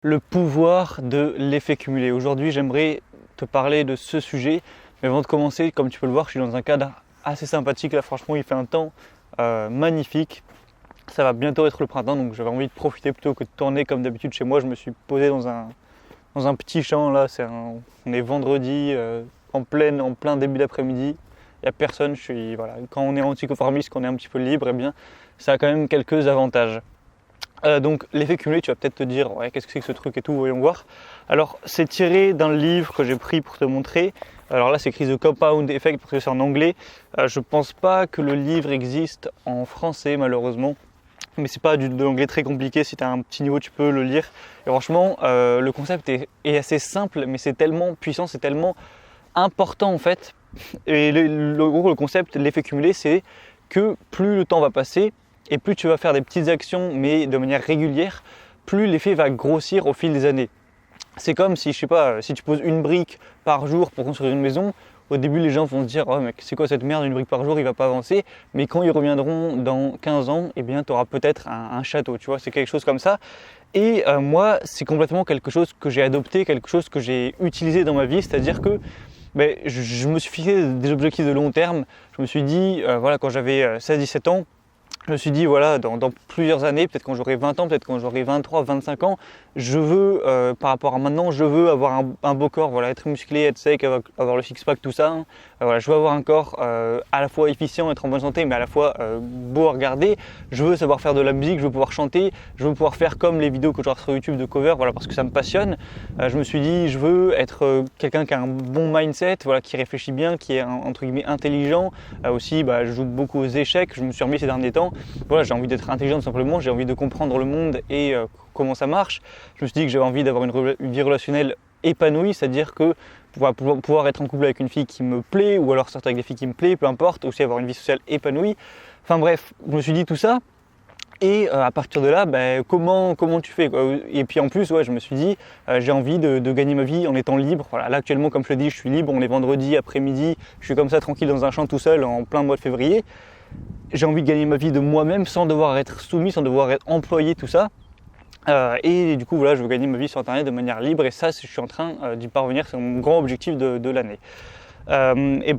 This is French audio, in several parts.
le pouvoir de l'effet cumulé. Aujourd'hui, j'aimerais te parler de ce sujet. Mais avant de commencer, comme tu peux le voir, je suis dans un cadre assez sympathique. Là, franchement, il fait un temps magnifique. Ça va bientôt être le printemps, donc j'avais envie de profiter plutôt que de tourner comme d'habitude chez moi. Je me suis posé dans un petit champ. Là, on est vendredi, en plein début d'après-midi. Il n'y a personne. Quand on est anticonformiste, qu'on est un petit peu libre, eh bien, ça a quand même quelques avantages. Donc l'effet cumulé, tu vas peut-être te dire ouais, qu'est-ce que c'est que ce truc et tout, voyons voir. Alors c'est tiré d'un livre que j'ai pris pour te montrer. Alors là c'est écrit The Compound Effect parce que c'est en anglais. Je pense pas que le livre existe en français malheureusement. Mais c'est pas de l'anglais très compliqué, si tu as un petit niveau tu peux le lire. Et franchement le concept est assez simple mais c'est tellement puissant, c'est tellement important en fait. Et le concept de l'effet cumulé c'est que plus le temps va passer, et plus tu vas faire des petites actions, mais de manière régulière, plus l'effet va grossir au fil des années. C'est comme si, je sais pas, si tu poses une brique par jour pour construire une maison, au début les gens vont se dire « Oh mec, c'est quoi cette merde, une brique par jour, il va pas avancer ». Mais quand ils reviendront dans 15 ans, eh bien tu auras peut-être un château, tu vois, c'est quelque chose comme ça. Et moi, c'est complètement quelque chose que j'ai adopté, quelque chose que j'ai utilisé dans ma vie, c'est-à-dire que je me suis fixé des objectifs de long terme. Je me suis dit, quand j'avais 16-17 ans, je me suis dit, voilà, dans plusieurs années, peut-être quand j'aurai 20 ans, peut-être quand j'aurai 23, 25 ans, je veux, par rapport à maintenant, je veux avoir un beau corps, voilà, être musclé, être sec, avoir le six-pack, tout ça. Voilà, je veux avoir un corps à la fois efficient, être en bonne santé, mais à la fois beau à regarder. Je veux savoir faire de la musique, je veux pouvoir chanter, je veux pouvoir faire comme les vidéos que je vois sur YouTube de cover, voilà, parce que ça me passionne. Je me suis dit, je veux être quelqu'un qui a un bon mindset, voilà, qui réfléchit bien, qui est entre guillemets intelligent. Aussi, je joue beaucoup aux échecs, je me suis remis ces derniers temps. Voilà, j'ai envie d'être intelligent tout simplement, j'ai envie de comprendre le monde et comment ça marche. Je me suis dit que j'avais envie d'avoir une vie relationnelle épanouie, c'est-à-dire que pouvoir être en couple avec une fille qui me plaît ou alors sortir avec des filles qui me plaît, peu importe, aussi avoir une vie sociale épanouie. Enfin bref, je me suis dit tout ça. Et à partir de là, comment tu fais quoi. Et puis en plus, je me suis dit, j'ai envie de gagner ma vie en étant libre. Voilà, là actuellement, comme je te dis, je suis libre, on est vendredi après-midi, je suis comme ça tranquille dans un champ tout seul en plein mois de février. J'ai envie de gagner ma vie de moi-même sans devoir être soumis, sans devoir être employé, tout ça. Et du coup, voilà, je veux gagner ma vie sur Internet de manière libre et ça, je suis en train d'y parvenir, c'est mon grand objectif de l'année. Et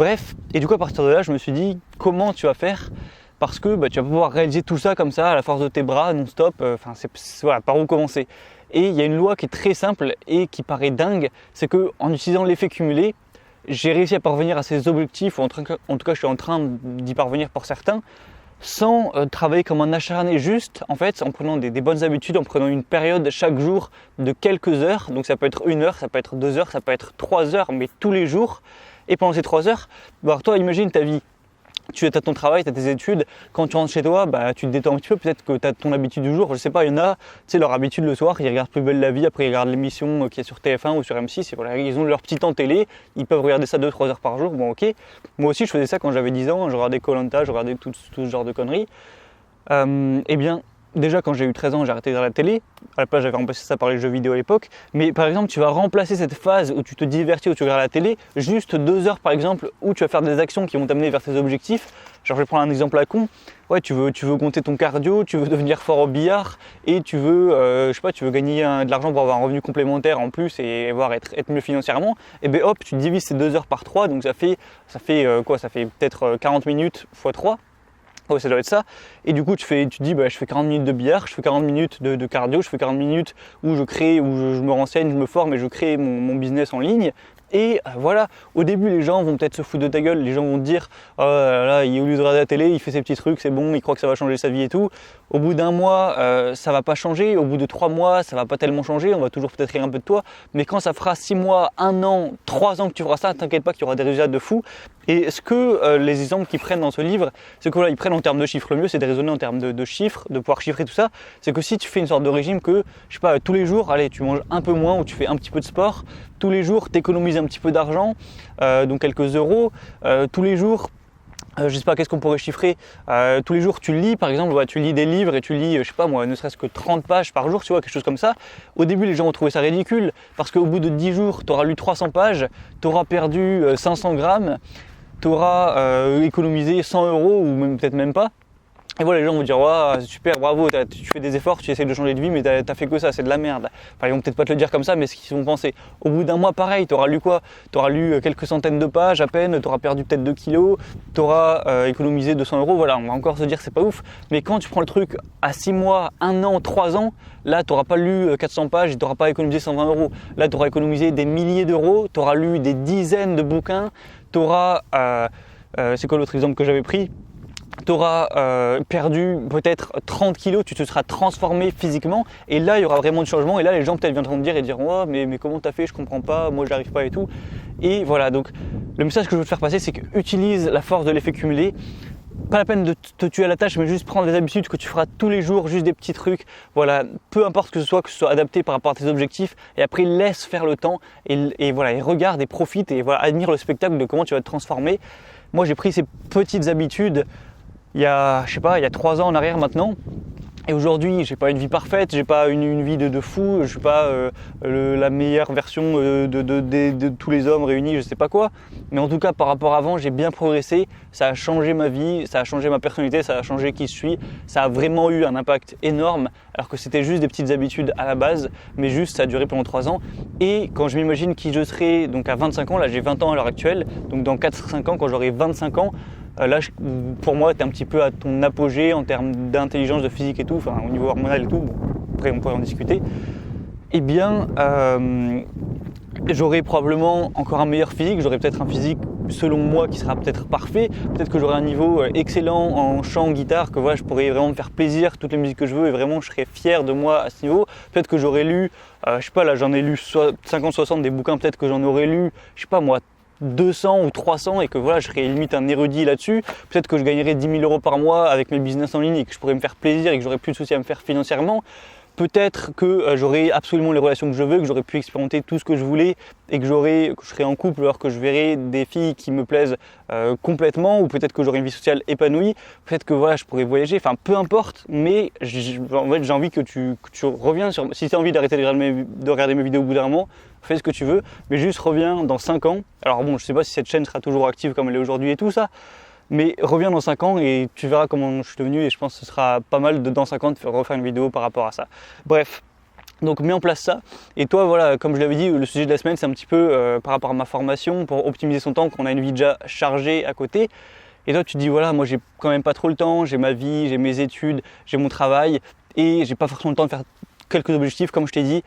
du coup, à partir de là, je me suis dit, comment tu vas faire ? Parce que tu vas pouvoir réaliser tout ça comme ça, à la force de tes bras, non-stop, voilà, par où commencer. Et il y a une loi qui est très simple et qui paraît dingue, c'est qu'en utilisant l'effet cumulé, j'ai réussi à parvenir à ces objectifs, ou en tout cas je suis en train d'y parvenir pour certains, sans travailler comme un acharné, juste en fait en prenant des bonnes habitudes, en prenant une période chaque jour de quelques heures, donc ça peut être 1 heure, ça peut être 2 heures, ça peut être 3 heures, mais tous les jours. Et pendant ces 3 heures, alors toi imagine ta vie. Tu as ton travail, tu as tes études, quand tu rentres chez toi, tu te détends un petit peu, peut-être que tu as ton habitude du jour, je sais pas, il y en a, tu sais, leur habitude le soir, ils regardent Plus belle la vie, après ils regardent l'émission qui est sur TF1 ou sur M6, et voilà, ils ont leur petit temps télé, ils peuvent regarder ça 2-3 heures par jour, bon ok. Moi aussi je faisais ça quand j'avais 10 ans, je regardais Koh-Lanta, je regardais tout ce genre de conneries. Déjà quand j'ai eu 13 ans, j'ai arrêté de regarder la télé. À la place, j'avais remplacé ça par les jeux vidéo à l'époque. Mais par exemple, tu vas remplacer cette phase où tu te divertis, où tu regardes la télé, juste 2 heures par exemple, où tu vas faire des actions qui vont t'amener vers tes objectifs. Genre, je vais prendre un exemple à con. Ouais, tu veux compter ton cardio, tu veux devenir fort au billard et tu veux, tu veux gagner de l'argent pour avoir un revenu complémentaire en plus et voir être mieux financièrement. Et bien hop, tu divises ces 2 heures par 3, donc ça fait peut-être 40 minutes x 3. Ouais, ça doit être ça. Et du coup, tu te dis, je fais 40 minutes de billard, je fais 40 minutes de cardio, je fais 40 minutes où je crée, où je me renseigne, je me forme et je crée mon business en ligne. Et voilà, au début, les gens vont peut-être se foutre de ta gueule, les gens vont te dire, oh là, au lieu de regarder la télé, il fait ses petits trucs, c'est bon, il croit que ça va changer sa vie et tout. Au bout d'1 mois, ça va pas changer. Au bout de 3 mois, ça va pas tellement changer. On va toujours peut-être rire un peu de toi. Mais quand ça fera 6 mois, 1 an, 3 ans que tu feras ça, t'inquiète pas qu'il y aura des résultats de fou. Et ce que les exemples qu'ils prennent dans ce livre, c'est que voilà, ils prennent en termes de chiffres. Le mieux, c'est de raisonner en termes de chiffres, de pouvoir chiffrer tout ça. C'est que si tu fais une sorte de régime que, je sais pas, tous les jours, allez, tu manges un peu moins ou tu fais un petit peu de sport, tous les jours, tu économises un petit peu d'argent, donc quelques euros, tous les jours. Je sais pas, qu'est-ce qu'on pourrait chiffrer, tous les jours tu lis par exemple, tu lis des livres et tu lis, je sais pas moi, ne serait-ce que 30 pages par jour, tu vois, quelque chose comme ça. Au début les gens ont trouvé ça ridicule parce qu'au bout de 10 jours tu auras lu 300 pages, tu auras perdu 500 grammes, tu auras économisé 100 € ou même peut-être même pas. Et voilà, les gens vont dire ouais, super, bravo, tu fais des efforts, tu essaies de changer de vie, mais t'as fait que ça, c'est de la merde. Enfin, ils vont peut-être pas te le dire comme ça, mais ce qu'ils vont penser. Au bout d'un mois, pareil, t'auras lu quoi? T'auras lu quelques centaines de pages à peine, t'auras perdu peut-être 2 kilos, t'auras économisé 200 euros. Voilà, on va encore se dire c'est pas ouf. Mais quand tu prends le truc à 6 mois, 1 an, 3 ans, là, t'auras pas lu 400 pages et t'auras pas économisé 120 euros. Là, t'auras économisé des milliers d'euros, t'auras lu des dizaines de bouquins, t'auras, c'est quoi l'autre exemple que j'avais pris? Tu auras perdu peut-être 30 kilos, tu te seras transformé physiquement et là il y aura vraiment du changement et là les gens peut-être viendront te dire et diront oh, mais comment t'as fait, je comprends pas, moi j'arrive pas et tout. Et voilà, donc le message que je veux te faire passer c'est que utilise la force de l'effet cumulé. Pas la peine de te tuer à la tâche, mais juste prendre des habitudes que tu feras tous les jours, juste des petits trucs. Voilà, peu importe que ce soit adapté par rapport à tes objectifs. Et après, laisse faire le temps et voilà, et regarde et profite et voilà, admire le spectacle de comment tu vas te transformer. Moi, j'ai pris ces petites habitudes il y a 3 ans en arrière maintenant. Et aujourd'hui, j'ai pas une vie parfaite, j'ai pas une vie de fou, je suis pas la meilleure version de tous les hommes réunis, je sais pas quoi. Mais en tout cas, par rapport à avant, j'ai bien progressé, ça a changé ma vie, ça a changé ma personnalité, ça a changé qui je suis. Ça a vraiment eu un impact énorme, alors que c'était juste des petites habitudes à la base, mais juste ça a duré pendant 3 ans. Et quand je m'imagine qui je serai donc à 25 ans, là j'ai 20 ans à l'heure actuelle, donc dans 4-5 ans, quand j'aurai 25 ans, là, pour moi, tu es un petit peu à ton apogée en termes d'intelligence, de physique et tout, enfin au niveau hormonal et tout, bon, après on pourrait en discuter. Eh bien, j'aurai probablement encore un meilleur physique, j'aurai peut-être un physique selon moi qui sera peut-être parfait, peut-être que j'aurai un niveau excellent en chant, guitare, que voilà, je pourrais vraiment me faire plaisir, toutes les musiques que je veux et vraiment je serais fier de moi à ce niveau. Peut-être que j'aurais lu, je sais pas, là j'en ai lu 50-60 des bouquins, peut-être que j'en aurais lu, je sais pas moi, 200 ou 300 et que voilà, je serais limite un érudit là-dessus. Peut-être que je gagnerais 10 000 euros par mois avec mes business en ligne et que je pourrais me faire plaisir et que j'aurais plus de soucis à me faire financièrement. Peut-être que j'aurais absolument les relations que je veux, que j'aurais pu expérimenter tout ce que je voulais et que je serais en couple alors que je verrais des filles qui me plaisent complètement, ou peut-être que j'aurais une vie sociale épanouie, peut-être que voilà, je pourrais voyager, enfin peu importe, mais en fait, j'ai envie que tu reviens sur, si tu as envie d'arrêter de regarder mes vidéos au bout d'un moment, fais ce que tu veux, mais juste reviens dans 5 ans. Alors bon, je sais pas si cette chaîne sera toujours active comme elle est aujourd'hui et tout ça, mais reviens dans 5 ans et tu verras comment je suis devenu et je pense que ce sera pas mal de dans 5 ans de refaire une vidéo par rapport à ça. Bref, donc mets en place ça. Et toi, voilà, comme je l'avais dit, le sujet de la semaine, c'est un petit peu par rapport à ma formation, pour optimiser son temps, qu'on a une vie déjà chargée à côté. Et toi, tu te dis, voilà, moi j'ai quand même pas trop le temps, j'ai ma vie, j'ai mes études, j'ai mon travail et j'ai pas forcément le temps de faire quelques objectifs, comme je t'ai dit.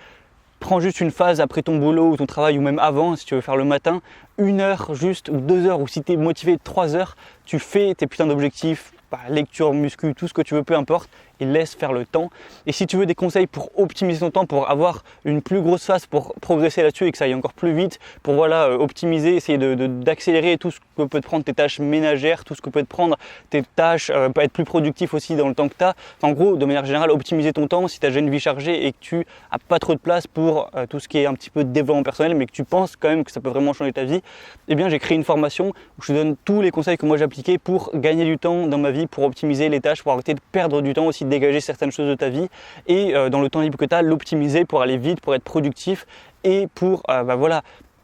Prends juste une phase après ton boulot ou ton travail ou même avant, si tu veux faire le matin, 1 heure juste ou 2 heures, ou si tu es motivé 3 heures, tu fais tes putains d'objectifs, lecture, muscu, tout ce que tu veux, peu importe, et laisse faire le temps. Et si tu veux des conseils pour optimiser ton temps, pour avoir une plus grosse phase, pour progresser là-dessus et que ça aille encore plus vite, pour voilà, optimiser, essayer d'accélérer tout ce que peut te prendre tes tâches ménagères, tout ce que peut te prendre tes tâches, être plus productif aussi dans le temps que tu as. En gros, de manière générale, optimiser ton temps si tu as déjà une vie chargée et que tu n'as pas trop de place pour tout ce qui est un petit peu de développement personnel, mais que tu penses quand même que ça peut vraiment changer ta vie, eh bien j'ai créé une formation où je te donne tous les conseils que moi j'ai appliqués pour gagner du temps dans ma vie, pour optimiser les tâches, pour arrêter de perdre du temps aussi, de dégager certaines choses de ta vie et dans le temps libre que tu as, l'optimiser pour aller vite, pour être productif et pour voilà,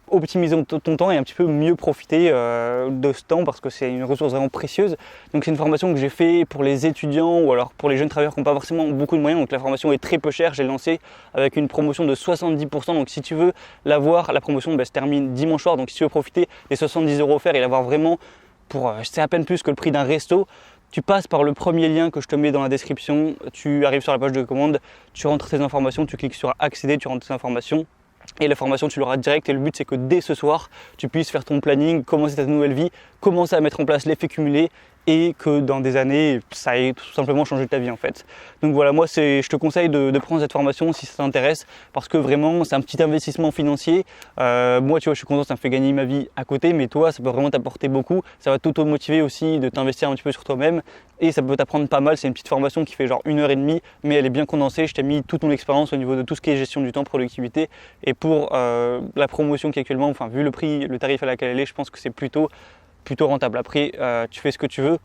optimiser ton temps et un petit peu mieux profiter de ce temps parce que c'est une ressource vraiment précieuse. Donc c'est une formation que j'ai fait pour les étudiants ou alors pour les jeunes travailleurs qui n'ont pas forcément beaucoup de moyens. Donc la formation est très peu chère, j'ai lancé avec une promotion de 70%. Donc si tu veux l'avoir, la promotion se termine dimanche soir. Donc si tu veux profiter des 70 € offerts et l'avoir vraiment pour c'est à peine plus que le prix d'un resto, tu passes par le premier lien que je te mets dans la description, tu arrives sur la page de commande, tu rentres tes informations, tu cliques sur accéder, tu rentres tes informations et la formation tu l'auras direct et le but c'est que dès ce soir tu puisses faire ton planning, commencer ta nouvelle vie, commencer à mettre en place l'effet cumulé et que dans des années ça ait tout simplement changé ta vie en fait. Donc voilà, moi je te conseille de prendre cette formation si ça t'intéresse parce que vraiment c'est un petit investissement financier. Moi tu vois, je suis content, ça me fait gagner ma vie à côté, mais toi ça peut vraiment t'apporter beaucoup, ça va t'auto-motiver aussi de t'investir un petit peu sur toi-même et ça peut t'apprendre pas mal. C'est une petite formation qui fait genre 1h30 mais elle est bien condensée, je t'ai mis toute ton expérience au niveau de tout ce qui est gestion du temps, productivité, et pour la promotion qui est actuellement, enfin vu le prix, le tarif à laquelle elle est, je pense que c'est plutôt rentable. Après, tu fais ce que tu veux.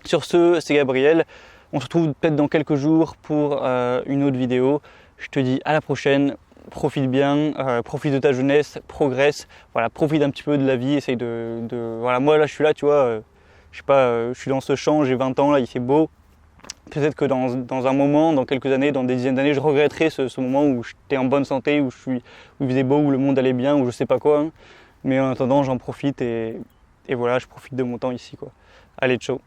Sur ce, c'est Gabriel. On se retrouve peut-être dans quelques jours pour une autre vidéo. Je te dis à la prochaine. Profite bien, profite de ta jeunesse, progresse. Voilà, profite un petit peu de la vie. Essaye voilà, moi là, je suis là, tu vois. Je sais pas, je suis dans ce champ, j'ai 20 ans là, il fait beau. Peut-être que dans un moment, dans quelques années, dans des dizaines d'années, je regretterai ce moment où j'étais en bonne santé, où il faisait beau, où le monde allait bien, où je sais pas quoi, hein. Mais en attendant, j'en profite et voilà, je profite de mon temps ici, quoi. Allez, ciao.